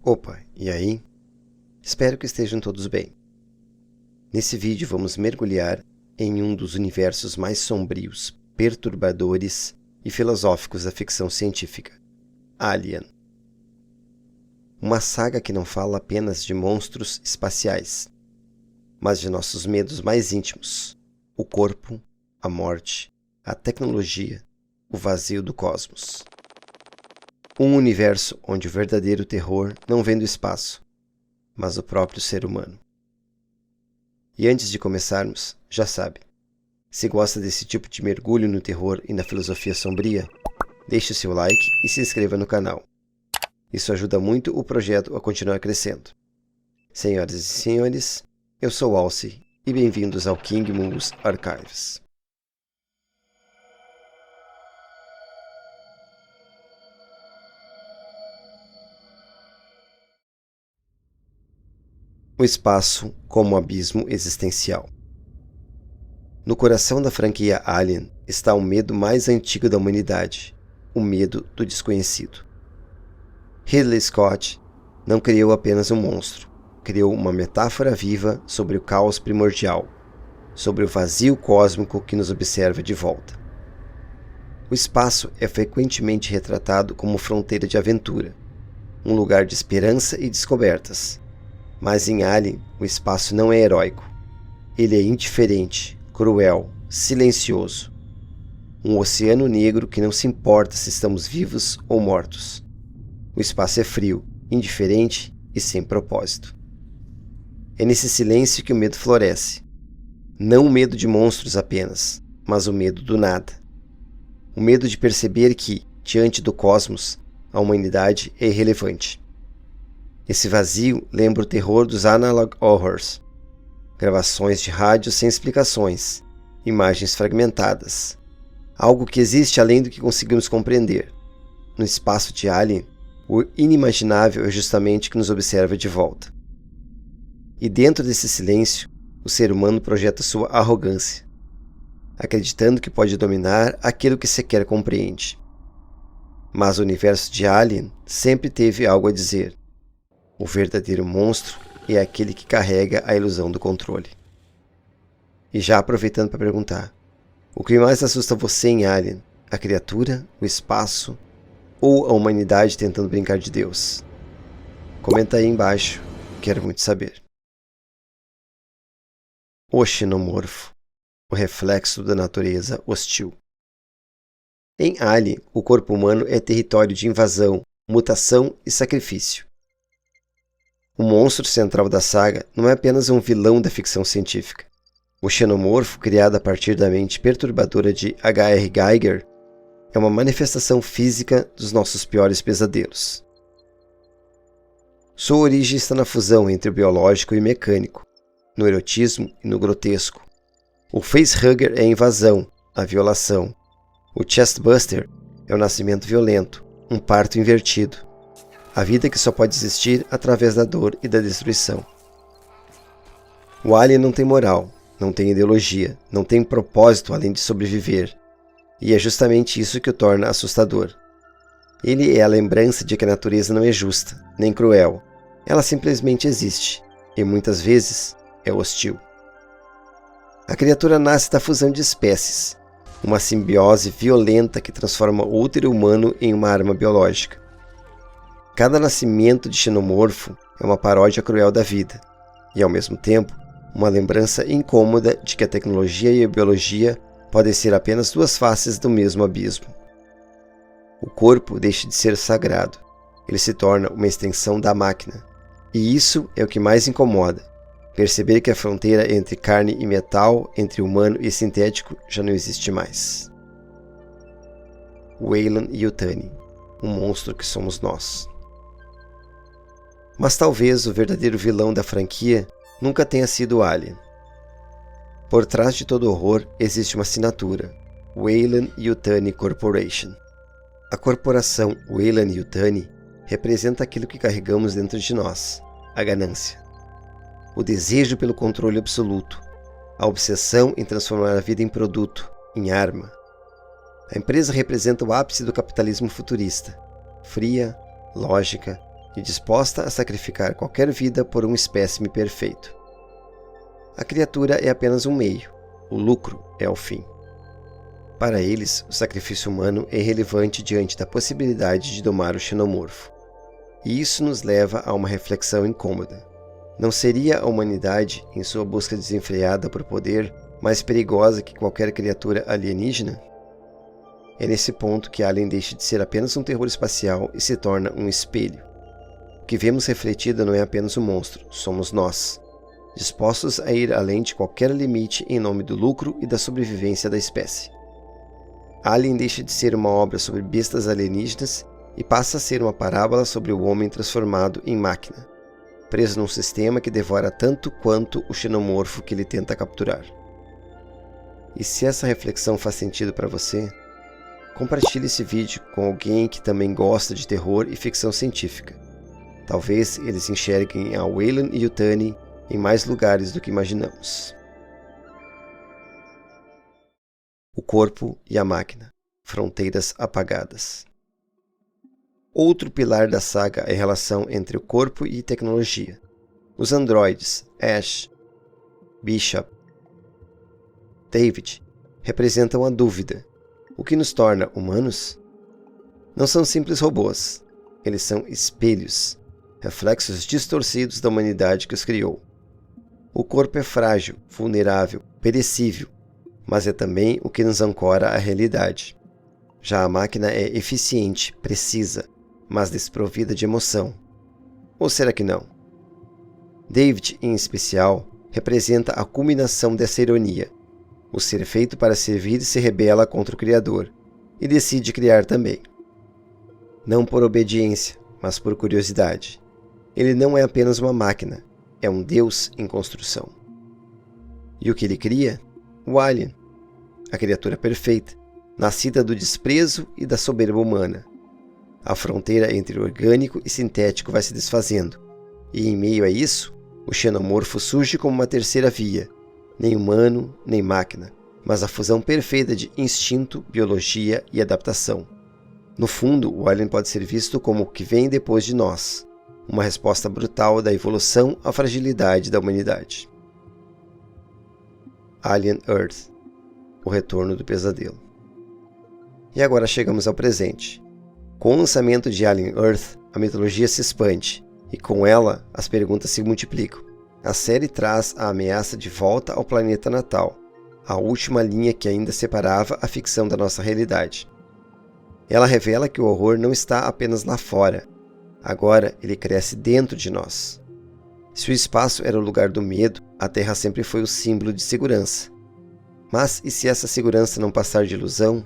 Opa, e aí? Espero que estejam todos bem. Nesse vídeo vamos mergulhar em um dos universos mais sombrios, perturbadores e filosóficos da ficção científica, Alien. Uma saga que não fala apenas de monstros espaciais, mas de nossos medos mais íntimos, o corpo, a morte, a tecnologia, o vazio do cosmos. Um universo onde o verdadeiro terror não vem do espaço, mas do próprio ser humano. E antes de começarmos, já sabe, se gosta desse tipo de mergulho no terror e na filosofia sombria, deixe o seu like e se inscreva no canal. Isso ajuda muito o projeto a continuar crescendo. Senhoras e senhores, eu sou Alce e bem-vindos ao King Moose Archives. O espaço como abismo existencial. No coração da franquia Alien está o medo mais antigo da humanidade, o medo do desconhecido. Ridley Scott não criou apenas um monstro, criou uma metáfora viva sobre o caos primordial, sobre o vazio cósmico que nos observa de volta. O espaço é frequentemente retratado como fronteira de aventura, um lugar de esperança e descobertas. Mas em Alien, o espaço não é heróico. Ele é indiferente, cruel, silencioso. Um oceano negro que não se importa se estamos vivos ou mortos. O espaço é frio, indiferente e sem propósito. É nesse silêncio que o medo floresce. Não o medo de monstros apenas, mas o medo do nada. O medo de perceber que, diante do cosmos, a humanidade é irrelevante. Esse vazio lembra o terror dos analog horrors, gravações de rádio sem explicações, imagens fragmentadas, algo que existe além do que conseguimos compreender. No espaço de Alien, o inimaginável é justamente o que nos observa de volta. E dentro desse silêncio, o ser humano projeta sua arrogância, acreditando que pode dominar aquilo que sequer compreende. Mas o universo de Alien sempre teve algo a dizer. O verdadeiro monstro é aquele que carrega a ilusão do controle. E já aproveitando para perguntar, o que mais assusta você em Alien? A criatura, o espaço ou a humanidade tentando brincar de Deus? Comenta aí embaixo, quero muito saber. O xenomorfo, o reflexo da natureza hostil. Em Alien, o corpo humano é território de invasão, mutação e sacrifício. O monstro central da saga não é apenas um vilão da ficção científica. O xenomorfo, criado a partir da mente perturbadora de H.R. Giger, é uma manifestação física dos nossos piores pesadelos. Sua origem está na fusão entre o biológico e o mecânico, no erotismo e no grotesco. O facehugger é a invasão, a violação. O chestbuster é o nascimento violento, um parto invertido. A vida que só pode existir através da dor e da destruição. O Alien não tem moral, não tem ideologia, não tem propósito além de sobreviver. E é justamente isso que o torna assustador. Ele é a lembrança de que a natureza não é justa, nem cruel. Ela simplesmente existe, e muitas vezes é hostil. A criatura nasce da fusão de espécies, uma simbiose violenta que transforma o útero humano em uma arma biológica. Cada nascimento de xenomorfo é uma paródia cruel da vida, e ao mesmo tempo, uma lembrança incômoda de que a tecnologia e a biologia podem ser apenas duas faces do mesmo abismo. O corpo deixa de ser sagrado, ele se torna uma extensão da máquina, e isso é o que mais incomoda, perceber que a fronteira entre carne e metal, entre humano e sintético, já não existe mais. Weyland-Yutani, um monstro que somos nós. Mas talvez o verdadeiro vilão da franquia nunca tenha sido o Alien. Por trás de todo horror existe uma assinatura, Weyland-Yutani Corporation. A corporação Weyland-Yutani representa aquilo que carregamos dentro de nós, a ganância. O desejo pelo controle absoluto, a obsessão em transformar a vida em produto, em arma. A empresa representa o ápice do capitalismo futurista, fria, lógica, e disposta a sacrificar qualquer vida por um espécime perfeito. A criatura é apenas um meio, o lucro é o fim. Para eles, o sacrifício humano é irrelevante diante da possibilidade de domar o xenomorfo. E isso nos leva a uma reflexão incômoda. Não seria a humanidade, em sua busca desenfreada por poder, mais perigosa que qualquer criatura alienígena? É nesse ponto que Alien deixa de ser apenas um terror espacial e se torna um espelho. O que vemos refletido não é apenas o monstro, somos nós, dispostos a ir além de qualquer limite em nome do lucro e da sobrevivência da espécie. Alien deixa de ser uma obra sobre bestas alienígenas e passa a ser uma parábola sobre o homem transformado em máquina, preso num sistema que devora tanto quanto o xenomorfo que ele tenta capturar. E se essa reflexão faz sentido para você, compartilhe esse vídeo com alguém que também gosta de terror e ficção científica. Talvez eles enxerguem a Weyland-Yutani em mais lugares do que imaginamos. O corpo e a máquina. Fronteiras apagadas. Outro pilar da saga é a relação entre o corpo e tecnologia. Os androides, Ash, Bishop, David, representam a dúvida. O que nos torna humanos? Não são simples robôs. Eles são espelhos, reflexos distorcidos da humanidade que os criou. O corpo é frágil, vulnerável, perecível, mas é também o que nos ancora à realidade. Já a máquina é eficiente, precisa, mas desprovida de emoção. Ou será que não? David, em especial, representa a culminação dessa ironia. O ser feito para servir se rebela contra o Criador e decide criar também. Não por obediência, mas por curiosidade. Ele não é apenas uma máquina, é um Deus em construção. E o que ele cria? O Alien, a criatura perfeita, nascida do desprezo e da soberba humana. A fronteira entre orgânico e sintético vai se desfazendo, e em meio a isso, o xenomorfo surge como uma terceira via, nem humano, nem máquina, mas a fusão perfeita de instinto, biologia e adaptação. No fundo, o Alien pode ser visto como o que vem depois de nós, uma resposta brutal da evolução à fragilidade da humanidade. Alien Earth, o retorno do pesadelo. E agora chegamos ao presente. Com o lançamento de Alien Earth, a mitologia se expande, e com ela, as perguntas se multiplicam. A série traz a ameaça de volta ao planeta natal, a última linha que ainda separava a ficção da nossa realidade. Ela revela que o horror não está apenas lá fora, agora ele cresce dentro de nós. Se o espaço era o lugar do medo, a Terra sempre foi o símbolo de segurança. Mas e se essa segurança não passar de ilusão?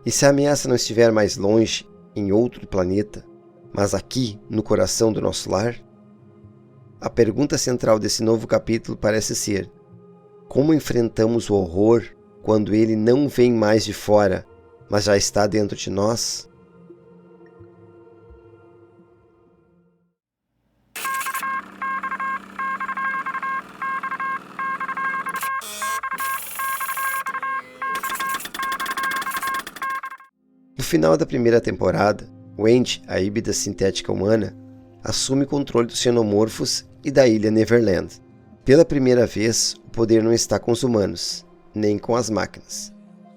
E se a ameaça não estiver mais longe, em outro planeta, mas aqui, no coração do nosso lar? A pergunta central desse novo capítulo parece ser: como enfrentamos o horror quando ele não vem mais de fora, mas já está dentro de nós? No final da primeira temporada, Wendy, a híbrida sintética humana, assume controle dos xenomorfos e da ilha Neverland. Pela primeira vez, o poder não está com os humanos, nem com as máquinas.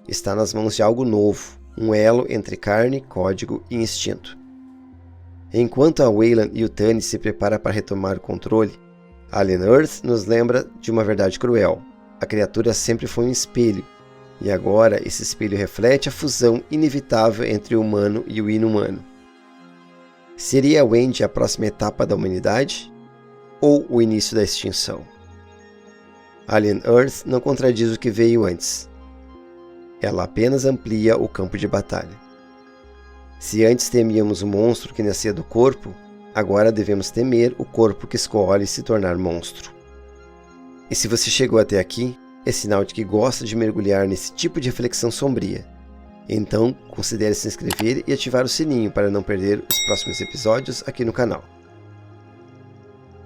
Está nas mãos de algo novo, um elo entre carne, código e instinto. Enquanto a Weyland-Yutani se prepara para retomar o controle, Alien Earth nos lembra de uma verdade cruel. A criatura sempre foi um espelho, e agora esse espelho reflete a fusão inevitável entre o humano e o inumano. Seria a Wendy a próxima etapa da humanidade? Ou o início da extinção? Alien Earth não contradiz o que veio antes. Ela apenas amplia o campo de batalha. Se antes temíamos o monstro que nascia do corpo, agora devemos temer o corpo que escolhe se tornar monstro. E se você chegou até aqui, é sinal de que gosta de mergulhar nesse tipo de reflexão sombria. Então, considere se inscrever e ativar o sininho para não perder os próximos episódios aqui no canal.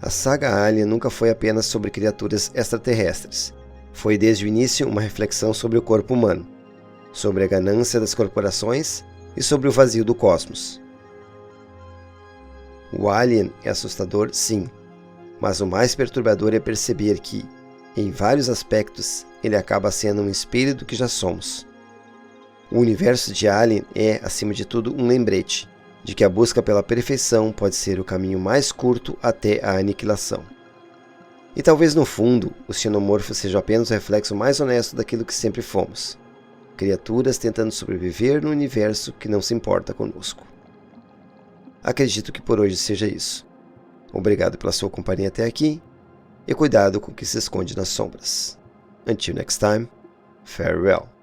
A saga Alien nunca foi apenas sobre criaturas extraterrestres. Foi desde o início uma reflexão sobre o corpo humano, sobre a ganância das corporações e sobre o vazio do cosmos. O Alien é assustador, sim, mas o mais perturbador é perceber que, em vários aspectos, ele acaba sendo um espelho do que já somos. O universo de Alien é, acima de tudo, um lembrete de que a busca pela perfeição pode ser o caminho mais curto até a aniquilação. E talvez no fundo, o xenomorfo seja apenas o reflexo mais honesto daquilo que sempre fomos. Criaturas tentando sobreviver no universo que não se importa conosco. Acredito que por hoje seja isso. Obrigado pela sua companhia até aqui e cuidado com o que se esconde nas sombras. Until next time, farewell.